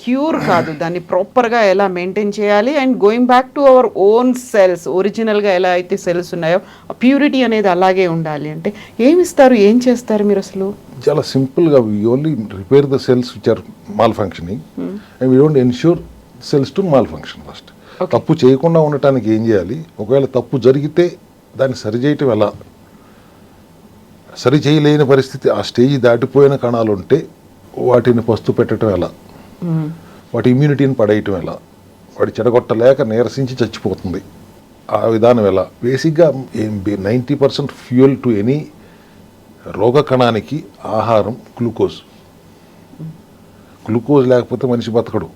Cure కాదు, దాన్ని ప్రాపర్గా ఎలా మెయింటైన్ చేయాలి and going back to our own cells, ఒరిజినల్గా ఎలా అయితే సెల్స్ ఉన్నాయో ప్యూరిటీ అనేది అలాగే ఉండాలి అంటే ఏమి ఇస్తారు, ఏం చేస్తారు మీరు అసలు? చాలా సింపుల్గా we only repair the cells which are malfunctioning and we don't ensure cells to malfunction first. తప్పు చేయకుండా ఉండటానికి ఏం చేయాలి, ఒకవేళ తప్పు జరిగితే దాన్ని సరిచేయటం ఎలా, సరి చేయలేని పరిస్థితి ఆ స్టేజ్ దాటిపోయిన కణాలు ఉంటే వాటిని పస్తు పెట్టడం ఎలా, వాటి ఇమ్యూనిటీని పడేయటం ఎలా, వాటి చెడగొట్టలేక నీరసించి చచ్చిపోతుంది ఆ విధానం ఎలా. బేసిక్గా 90% ఫ్యూయల్ టు ఎనీ రోగ కణానికి ఆహారం గ్లూకోజ్. గ్లూకోజ్ లేకపోతే మనిషి బతకడు,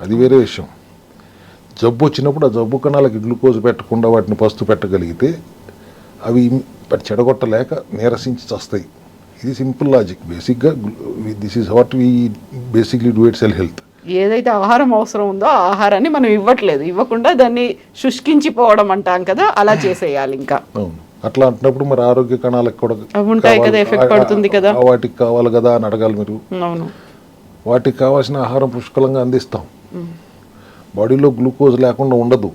అది వేరే విషయం. జబ్బు వచ్చినప్పుడు ఆ జబ్బు కణాలకి గ్లూకోజ్ పెట్టకుండా వాటిని పస్తు పెట్టగలిగితే అవి చెడగొట్టలేక నీరసించి చస్తాయి. ఇది సింపుల్ లాజిక్. బేసిక్గా this is what we basically do it cell health. ఏదైతే ఆహారం అవసరం ఉందో ఆ ఆహారాన్ని మనం ఇవ్వకుండా దాన్ని శుష్కించిపోవడం అంటాం కదా, అలా చేసేయాలి. ఇంకా అవును, అట్లా అంటున్నప్పుడు మరి ఆరోగ్య కణాలకు కూడా ఉంటాయి కదా, ఎఫెక్ట్ పడుతుంది కదా, వాటికి కావాలి కదా అని అడగాలి మీరు. అవును, వాటికి కావాల్సిన ఆహారం పుష్కలంగా అందిస్తాం. బాడీలో గ్లూకోజ్ లేకుండా ఉండదు.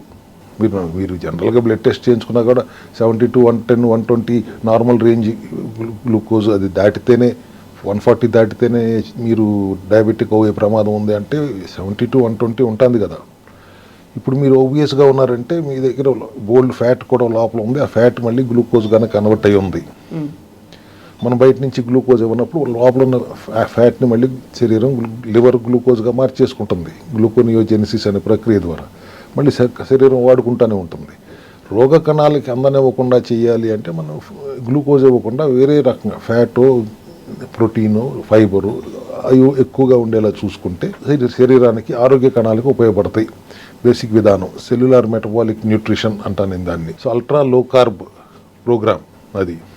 మీరు జనరల్గా బ్లడ్ టెస్ట్ చేయించుకున్నా కూడా 70 to 110, 120 నార్మల్ రేంజ్ గ్లూకోజ్. అది దాటితేనే 140 దాటితేనే మీరు డయాబెటిక్ అయ్యే ప్రమాదం ఉంది అంటే 70 to 120 ఉంటుంది కదా. ఇప్పుడు మీరు ఓబియస్గా ఉన్నారంటే మీ దగ్గర బోల్డ్ ఫ్యాట్ కూడా లోపల ఉంది. ఆ ఫ్యాట్ మళ్ళీ గ్లూకోజ్గానే కన్వర్ట్ అయ్యి ఉంది. మనం బయట నుంచి గ్లూకోజ్ ఇవ్వనప్పుడు లోపల ఉన్న ఫ్యాట్ని మళ్ళీ శరీరం లివర్ గ్లూకోజ్గా మార్చేసుకుంటుంది గ్లూకోనియోజెనిసిస్ అనే ప్రక్రియ ద్వారా. మళ్ళీ శరీరం వాడుకుంటూనే ఉంటుంది. రోగ కణాలకి అందనివ్వకుండా చేయాలి అంటే మనం గ్లూకోజ్ ఇవ్వకుండా వేరే రకంగా ఫ్యాటో, ప్రోటీను, ఫైబరు అవి ఎక్కువగా ఉండేలా చూసుకుంటే శరీరానికి ఆరోగ్య కణాలకు ఉపయోగపడతాయి. బేసిక్ విధానం సెల్యులార్ మెటబాలిక్ న్యూట్రిషన్ అంటాను నేను దాన్ని. So ultra low carb program అది.